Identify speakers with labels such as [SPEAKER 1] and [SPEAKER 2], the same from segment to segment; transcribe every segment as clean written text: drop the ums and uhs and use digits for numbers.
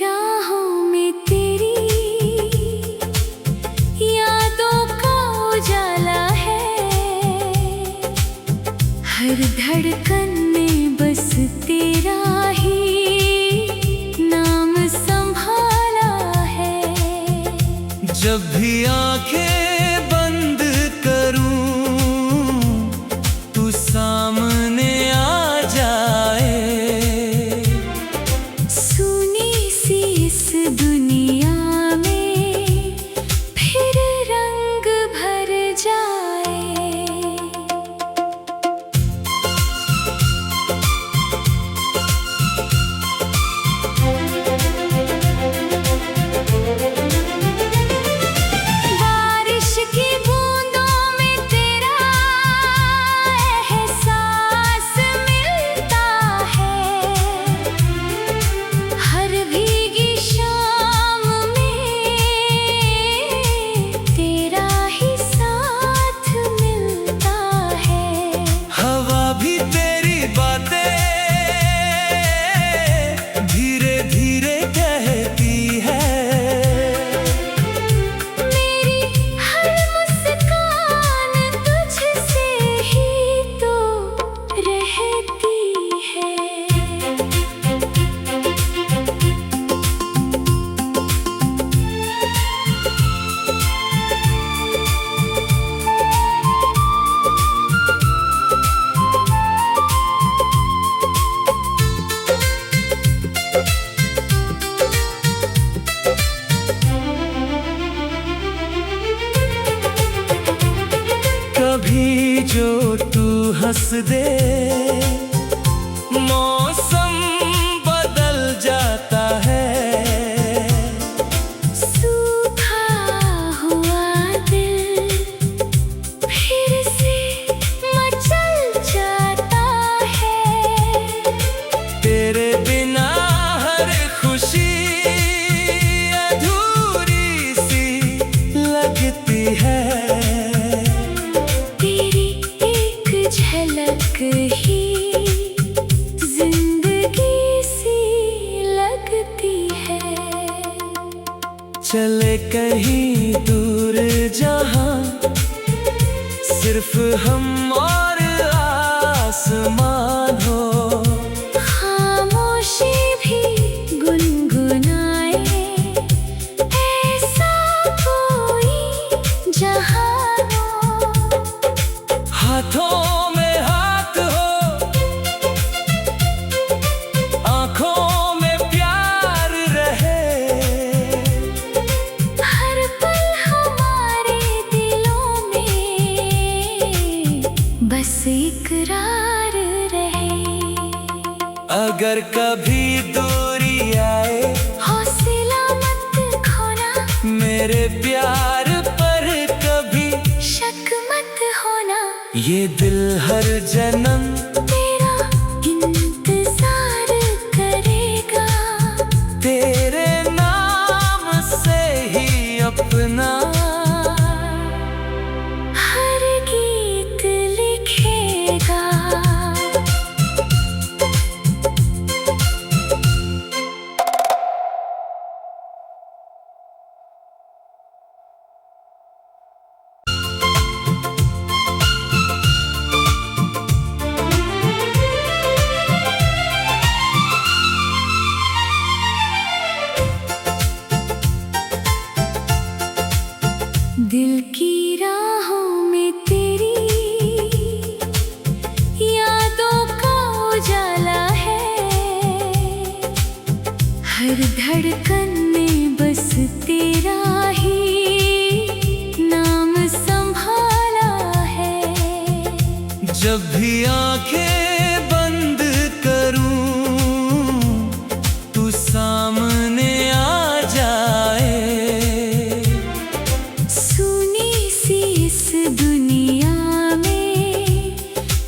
[SPEAKER 1] राहों में तेरी यादों का उजाला है। हर धड़कन में बस तेरा ही नाम संभाला है।
[SPEAKER 2] जब भी आंखें बंद करूं तू सामने आ जाए।
[SPEAKER 1] सुनी सी इस दुनिया में फिर रंग भर जाए। बारिश की बूंदों में तेरा एहसास मिलता है। हर भीगी शाम में तेरा ही साथ मिलता है।
[SPEAKER 2] हवा भी तेरी बातें धीरे धीरे कहती है।
[SPEAKER 1] मेरी हर मुस्कान तुझसे ही तो रहती है।
[SPEAKER 2] कभी जो तू हंस दे मौसम बदल जाता है।
[SPEAKER 1] सूखा हुआ दिल फिर से मचल जाता है।
[SPEAKER 2] तेरे बिना हर खुशी अधूरी सी लगती है।
[SPEAKER 1] तेरी एक झलक ही जिंदगी सी लगती है।
[SPEAKER 2] चले कहीं दूर जहां सिर्फ हम और आसमान हो।
[SPEAKER 1] खामोशी भी गुनगुनाए ऐसा कोई जहां हो।
[SPEAKER 2] हाथों में हाथ हो आंखों में प्यार रहे।
[SPEAKER 1] हर पल हमारे दिलों में बस इकरार रहे।
[SPEAKER 2] अगर कभी दूरी आए
[SPEAKER 1] हौसला मत खोना,
[SPEAKER 2] मेरे प्यार पर कभी
[SPEAKER 1] शक मत होना।
[SPEAKER 2] ये दिल हर जन्म
[SPEAKER 1] तेरा इंतजार करेगा।
[SPEAKER 2] तेरे नाम से ही अपना
[SPEAKER 1] हर गीत लिखेगा। दिल की राहों में तेरी यादों का उजाला है। हर धड़कन में बस तेरा ही नाम संभाला है।
[SPEAKER 2] जब भी आंखें बंद करूं तू सामने आ जाए।
[SPEAKER 1] सुनी सी इस दुनिया में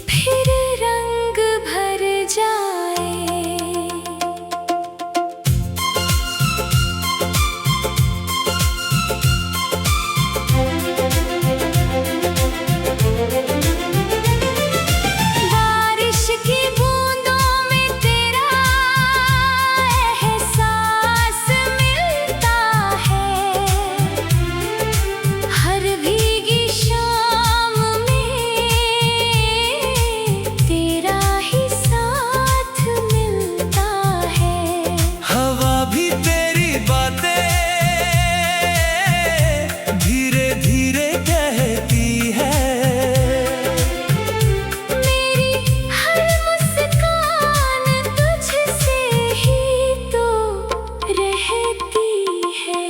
[SPEAKER 1] फिर रंग भर जाए।
[SPEAKER 2] भी तेरी बातें धीरे धीरे कहती है।
[SPEAKER 1] मेरी हर मुस्कान तुझसे ही तो रहती है।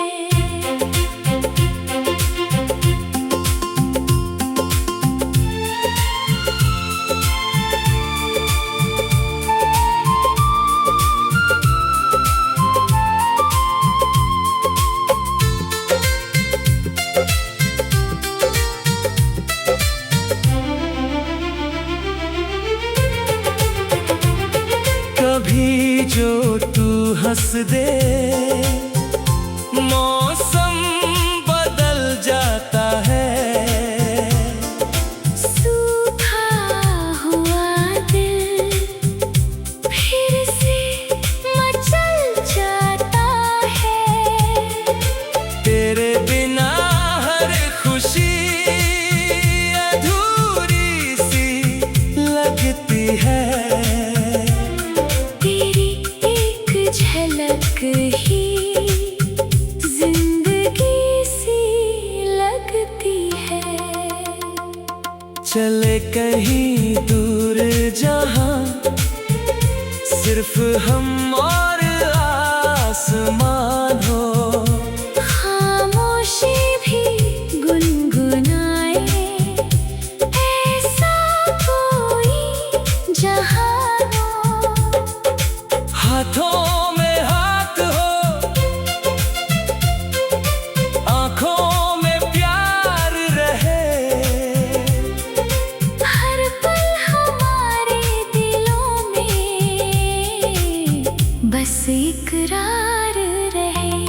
[SPEAKER 2] कभी जो तू हंस दे मौसम बदल जाता है।
[SPEAKER 1] सूखा हुआ दिल फिर से मचल जाता है।
[SPEAKER 2] तेरे बिना हर खुशी अधूरी सी लगती है।
[SPEAKER 1] झलक ही जिंदगी सी लगती है।
[SPEAKER 2] चले कहीं दूर जहां सिर्फ हम और आसमान हो।
[SPEAKER 1] खामोशी भी गुनगुनाए ऐसा कोई जहां हो।
[SPEAKER 2] हाथों
[SPEAKER 1] बस इकरार रहे।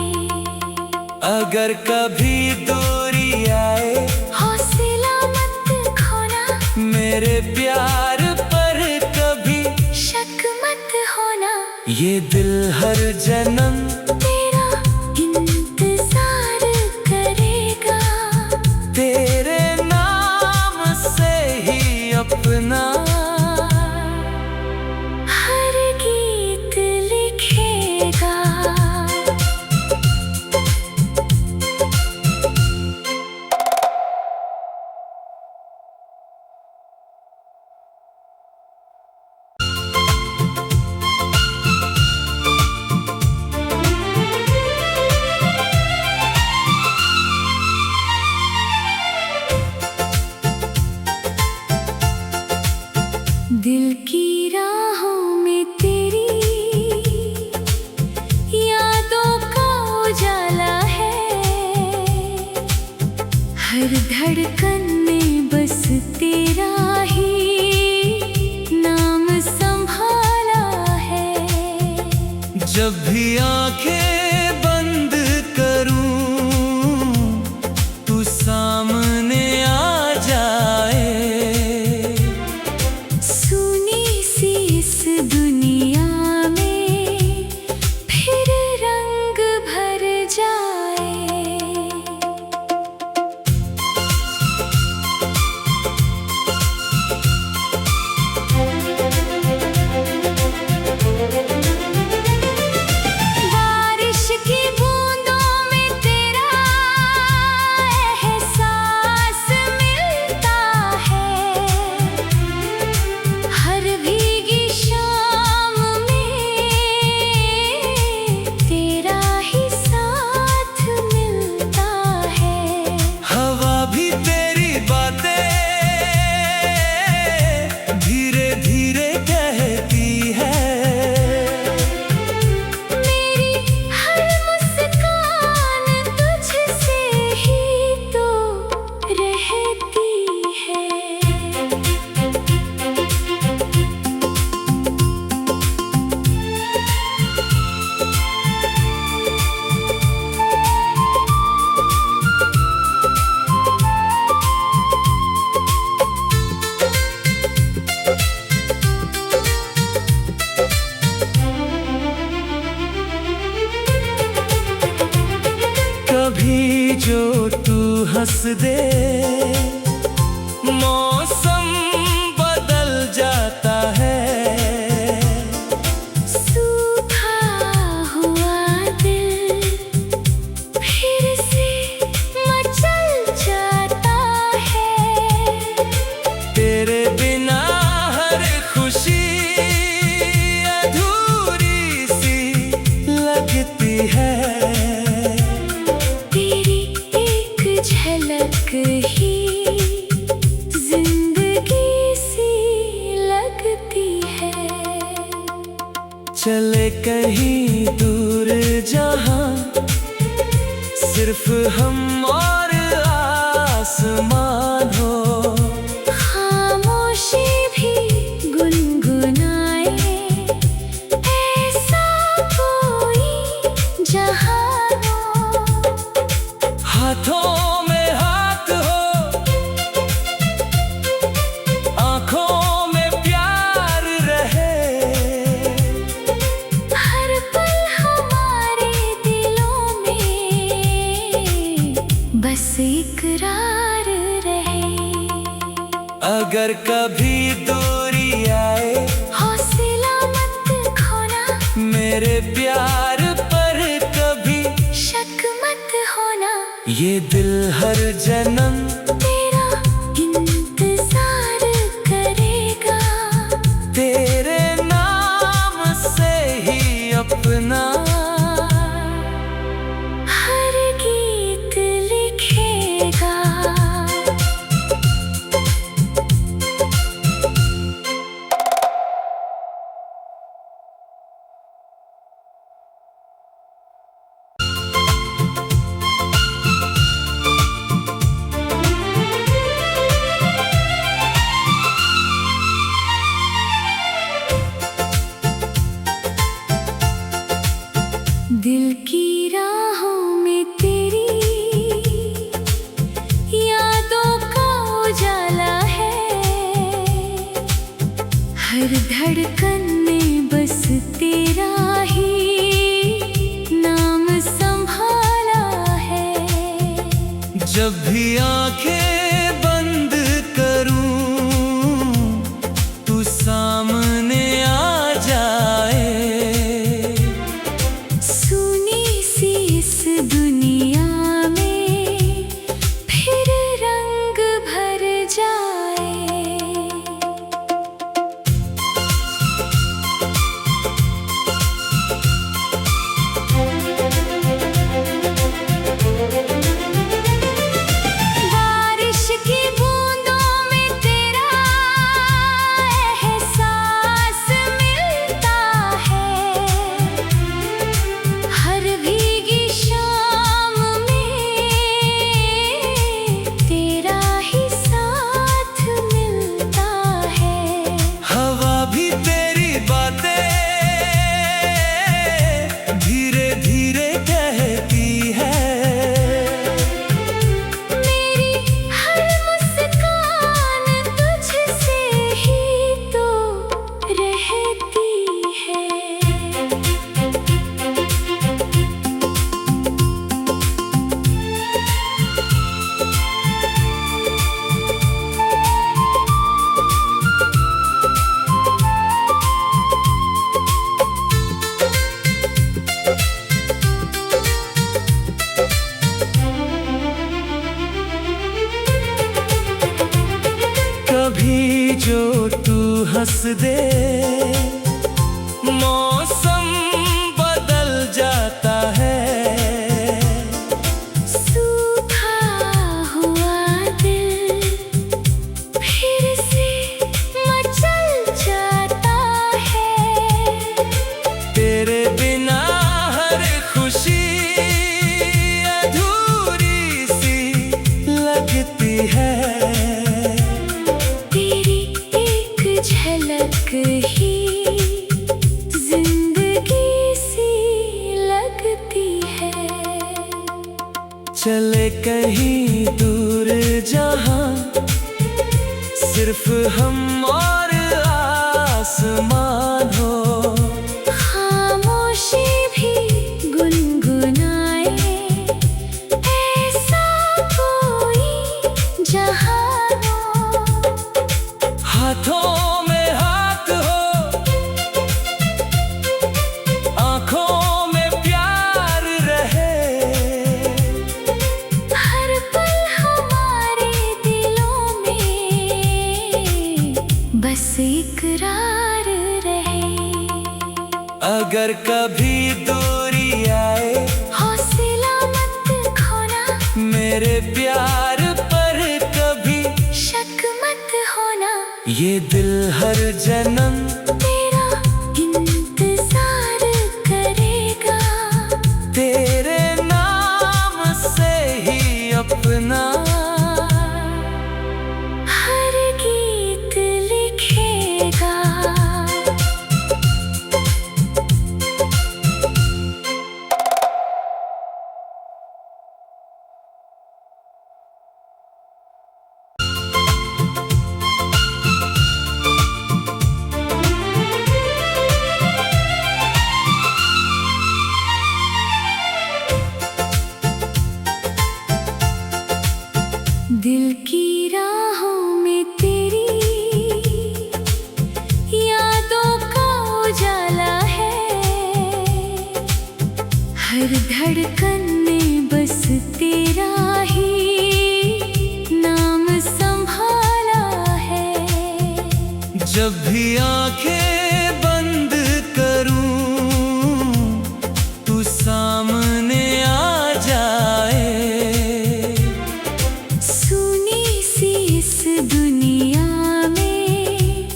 [SPEAKER 2] अगर कभी दूरी आए
[SPEAKER 1] हौसला मत खोना।
[SPEAKER 2] मेरे प्यार पर कभी
[SPEAKER 1] शक मत होना।
[SPEAKER 2] ये दिल हर जन्म
[SPEAKER 1] तेरा इंतजार करेगा।
[SPEAKER 2] तेरे नाम से ही अपना
[SPEAKER 1] दिल की राहों में तेरी यादों का उजाला है। हर धड़कन में बस तेरा ही नाम संभाला है।
[SPEAKER 2] जब भी आंखें बंद करूं तू सामने आ जाए।
[SPEAKER 1] इस दुनिया में फिर रंग भर जाए। बारिश की बूंदों में तेरा एहसास मिलता है। हर भीगी शाम में तेरा ही साथ मिलता है।
[SPEAKER 2] हवा भी तेरी बातें धीरे धीरे कहती है।
[SPEAKER 1] मेरी हर मुस्कान तुझसे ही तो रहती है।
[SPEAKER 2] कभी जो तू हंस दे मौसम बदल जाता है।
[SPEAKER 1] सूखा हुआ दिल
[SPEAKER 2] सिर्फ हम और आसमान हो।
[SPEAKER 1] खामोशी भी गुनगुनाए, ऐसा कोई जहां हो।
[SPEAKER 2] हाथों में हाथ हो, आंखों में प्यार रहे,
[SPEAKER 1] हर पल हमारे दिलों में बस इकरार रहे।
[SPEAKER 2] अगर कभी दूरी आए,
[SPEAKER 1] हौसला मत खोना,
[SPEAKER 2] मेरे प्यार पर कभी
[SPEAKER 1] शक मत होना।
[SPEAKER 2] ये दिल हर जन्म
[SPEAKER 1] तेरा इंतजार करेगा,
[SPEAKER 2] तेरे नाम से ही अपना
[SPEAKER 1] हर गीत लिखेगा। दिल की राहों में तेरी यादों का उजाला है, हर धड़कन में बस तेरा ही नाम संभाला है।
[SPEAKER 2] जब भी आंखें बंद करूं, तू सामने आ जाए।
[SPEAKER 1] सुनी सी इस दुनिया में फिर रंग भर जाए। बारिश की बूंदों में तेरा एहसास मिलता है, हर भीगी शाम में तेरा ही साथ मिलता है।
[SPEAKER 2] हवा भी तेरी बातें धीरे धीरे कहती है,
[SPEAKER 1] मेरी हर मुस्कान तुझसे ही तो रहती है।
[SPEAKER 2] कभी जो तू हंस दे, मौसम बदल जाता है।
[SPEAKER 1] सूखा हुआ दिल फिर से मचल जाता है,
[SPEAKER 2] तेरे बिना हर खुशी अधूरी सी लगती है।
[SPEAKER 1] तेरी एक झलक ही जिंदगी सी लगती है।
[SPEAKER 2] चले कहीं दूर जहां, सिर्फ हम और आसमान हो।
[SPEAKER 1] खामोशी भी गुनगुनाए, ऐसा कोई जहां हो।
[SPEAKER 2] हाथों में हाथ हो, आंखों में प्यार रहे,
[SPEAKER 1] हर पल हमारे दिलों में बस इकरार रहे।
[SPEAKER 2] अगर कभी दूरी आए,
[SPEAKER 1] हौसला मत खोना,
[SPEAKER 2] मेरे प्यार पर कभी
[SPEAKER 1] शक मत होना।
[SPEAKER 2] ये दिल हर जन्म
[SPEAKER 1] तेरा इंतजार करेगा,
[SPEAKER 2] तेरे नाम से
[SPEAKER 1] धड़कन में बस तेरा ही नाम संभाला है।
[SPEAKER 2] जब भी आंखें बंद करूं तू सामने आ जाए।
[SPEAKER 1] सुनी सी इस दुनिया में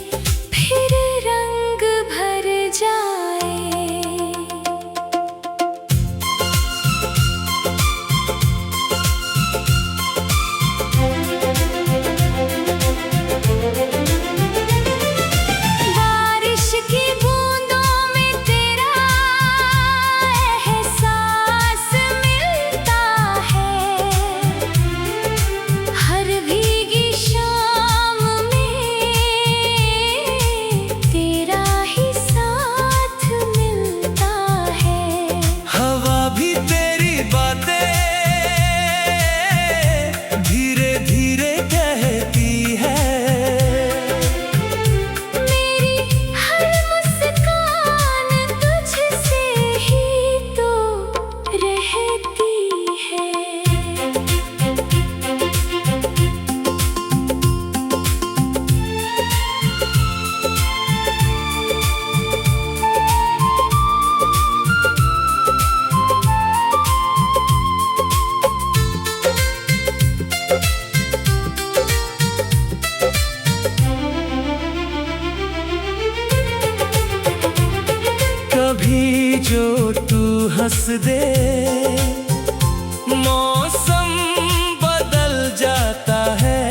[SPEAKER 1] फिर रंग भर जाए। बारिश की बूंदों में तेरा एहसास मिलता है। हर भीगी शाम में तेरा ही साथ मिलता है।
[SPEAKER 2] हवा भी तेरी बातें धीरे धीरे कहती है।
[SPEAKER 1] मेरी हर मुस्कान तुझसे ही तो रहती है।
[SPEAKER 2] कभी जो तू हंस दे मौसम बदल जाता है।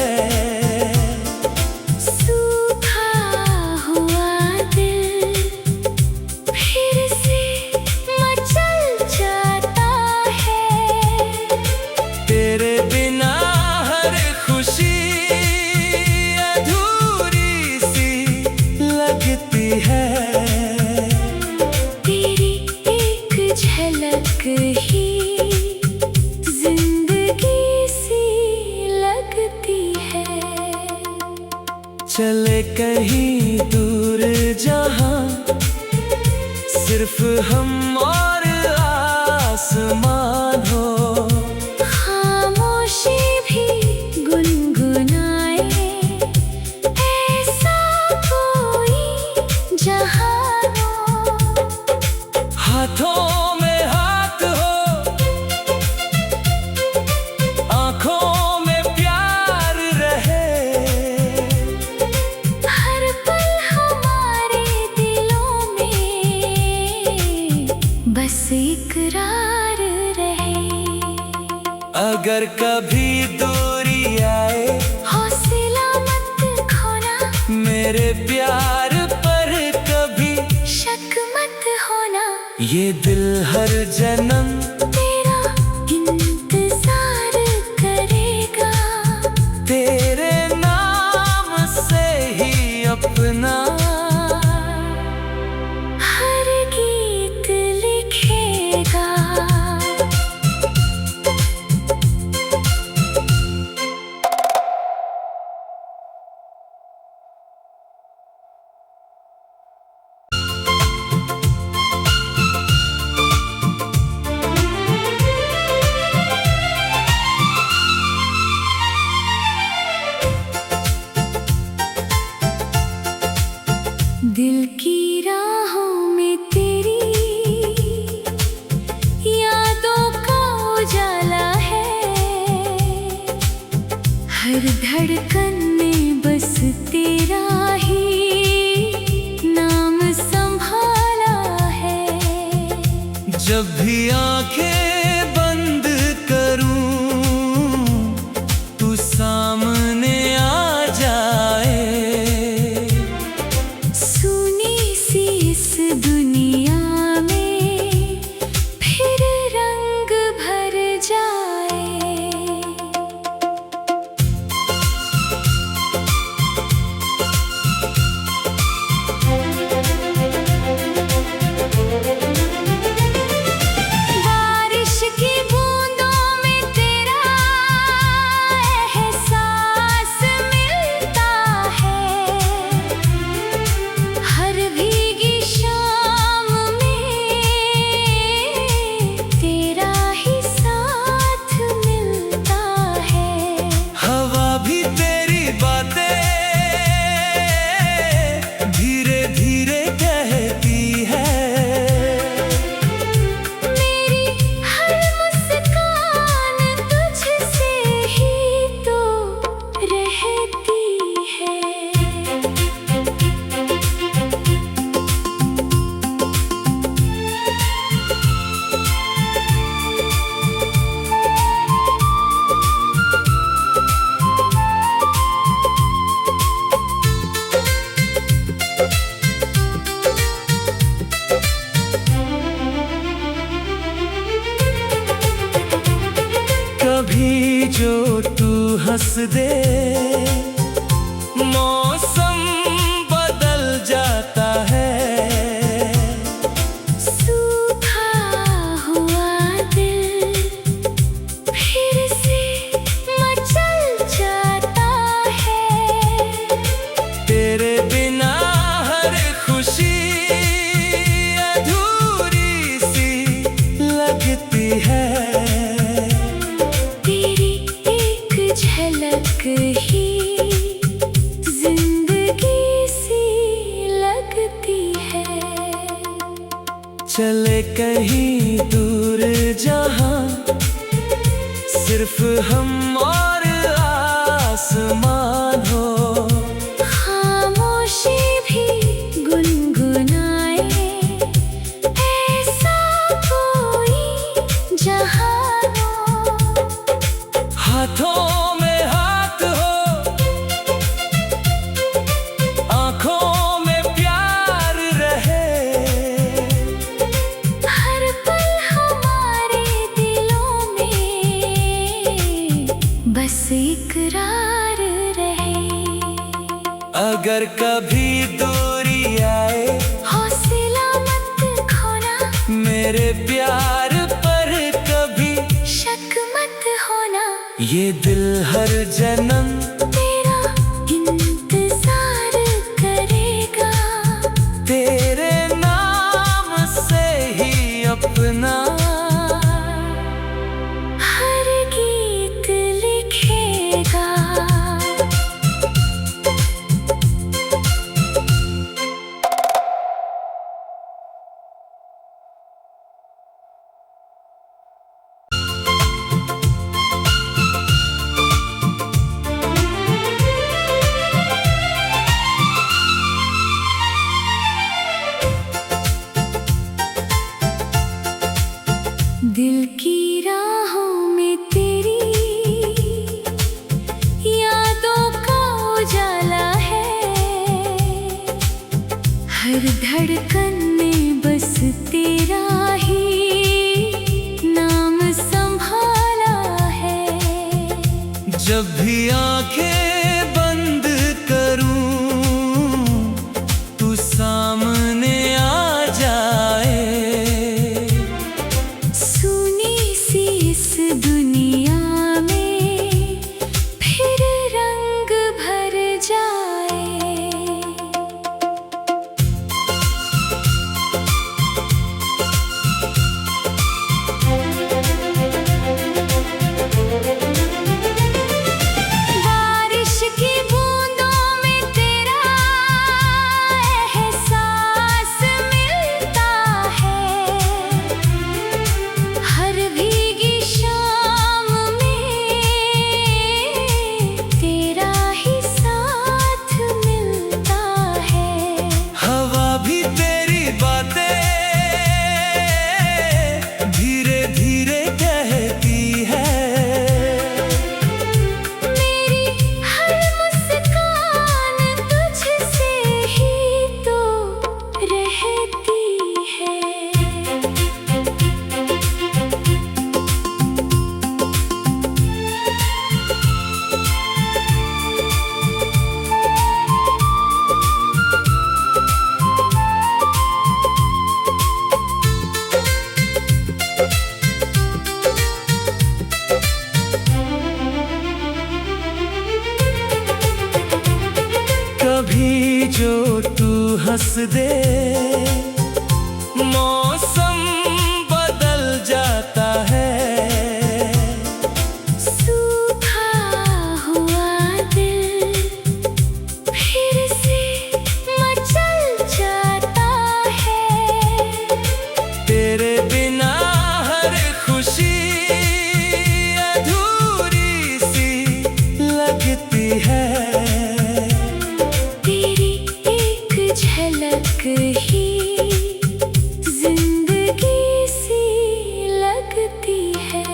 [SPEAKER 1] सूखा हुआ दिल फिर से मचल जाता है।
[SPEAKER 2] तेरे बिना हर खुशी अधूरी सी लगती है।
[SPEAKER 1] तेरी एक झलक ही जिंदगी सी लगती है।
[SPEAKER 2] चले कहीं दूर जहां सिर्फ हम और आसमान हो।
[SPEAKER 1] खामोशी भी गुनगुनाए ऐसा कोई जहां हो।
[SPEAKER 2] हाथों में हाथ हो आंखों में प्यार रहे।
[SPEAKER 1] हर पल हमारे दिलों में बस इकरार रहे।
[SPEAKER 2] अगर कभी दूरी आए
[SPEAKER 1] हौसला मत खोना,
[SPEAKER 2] मेरे प्यार पर कभी
[SPEAKER 1] शक मत होना।
[SPEAKER 2] ये दिल हर जन्म
[SPEAKER 1] तेरा इंतजार करेगा।
[SPEAKER 2] तेरे नाम से ही अपना
[SPEAKER 1] हर गीत लिखेगा। दिल की राहों में तेरी यादों का उजाला है। हर धड़कन में बस तेरा ही नाम संभाला है।
[SPEAKER 2] जब भी आंखें बंद करूं तू सामने आ जाए।
[SPEAKER 1] सुनी सी इस दुनिया में फिर रंग भर जाए। बारिश
[SPEAKER 2] हंस दे, मौसम बदल जाता है।
[SPEAKER 1] सूखा हुआ दिल फिर से मचल जाता है।
[SPEAKER 2] तेरे बिना हर खुशी अधूरी सी लगती है।
[SPEAKER 1] तेरी एक झलक ही जिंदगी सी लगती है।
[SPEAKER 2] चले कहीं दूर जहां, सिर्फ हम और आसमान हो।
[SPEAKER 1] खामोशी भी गुनगुनाए, ऐसा कोई जहां हो।
[SPEAKER 2] हाथों में हाथ हो, आंखों में प्यार रहे।
[SPEAKER 1] हर पल हमारे दिलों में बस इकरार रहे।
[SPEAKER 2] अगर कभी दूरी आए,
[SPEAKER 1] हौसला मत खोना,
[SPEAKER 2] मेरे प्यार पर कभी
[SPEAKER 1] शक मत होना।
[SPEAKER 2] ये दिल हर जन्म
[SPEAKER 1] तेरा इंतजार करेगा।
[SPEAKER 2] तेरे नाम से ही अपना
[SPEAKER 1] हर गीत लिखेगा। दिल की राहों में तेरी यादों का उजाला है। हर धड़कन में बस तेरा ही नाम संभाला है।
[SPEAKER 2] जब भी आंखें बंद करूं, तू सामने आ जाए।
[SPEAKER 1] सुनी सी इस दुनिया में फिर रंग भर जाए। बारिश की बूंदों में तेरा एहसास मिलता है। हर भीगी शाम में तेरा ही साथ मिलता है।
[SPEAKER 2] हवा भी तेरी बातें धीरे धीरे कहती है।
[SPEAKER 1] मेरी हर मुस्कान तुझसे ही तो रहती है।
[SPEAKER 2] कभी जो तू हंस दे, मौसम बदल जाता है।
[SPEAKER 1] सूखा हुआ दिल फिर से मचल जाता है।
[SPEAKER 2] तेरे बिना हर खुशी अधूरी सी लगती है।
[SPEAKER 1] तेरी एक झलक ही जिंदगी सी लगती है।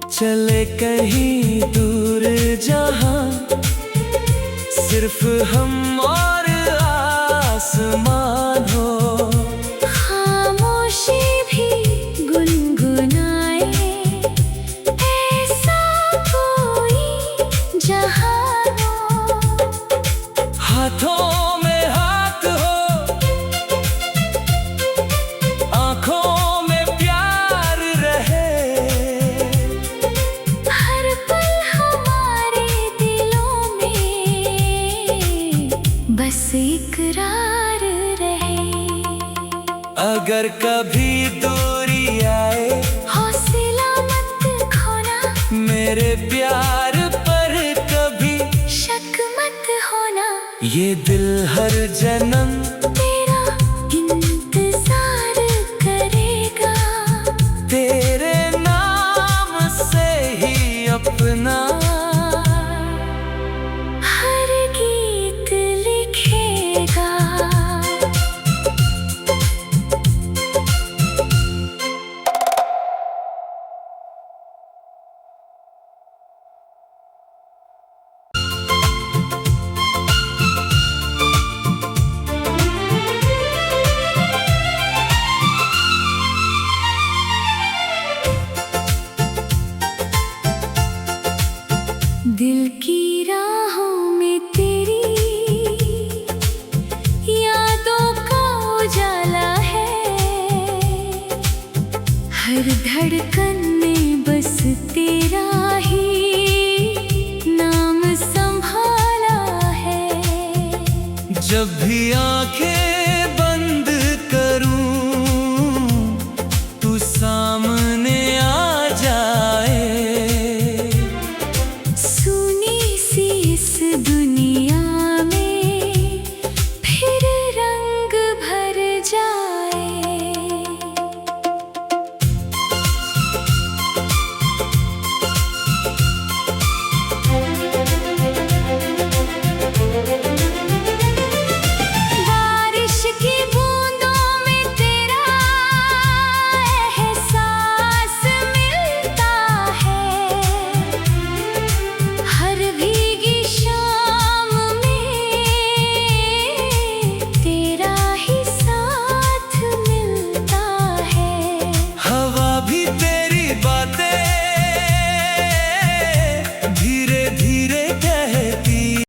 [SPEAKER 2] चले कहीं दूर जहां, सिर्फ हम और आसमान हो।
[SPEAKER 1] खामोशी भी गुनगुनाए, ऐसा कोई
[SPEAKER 2] अगर कभी दूरी आए,
[SPEAKER 1] हौसला मत खोना,
[SPEAKER 2] मेरे प्यार पर कभी
[SPEAKER 1] शक मत होना।
[SPEAKER 2] ये दिल हर जन्म
[SPEAKER 1] तेरा इंतजार करेगा,
[SPEAKER 2] तेरे नाम से ही अपना
[SPEAKER 1] हर गीत लिखेगा। दिल की राहों में तेरी यादों का उजाला है, हर धड़कन में बस तेरा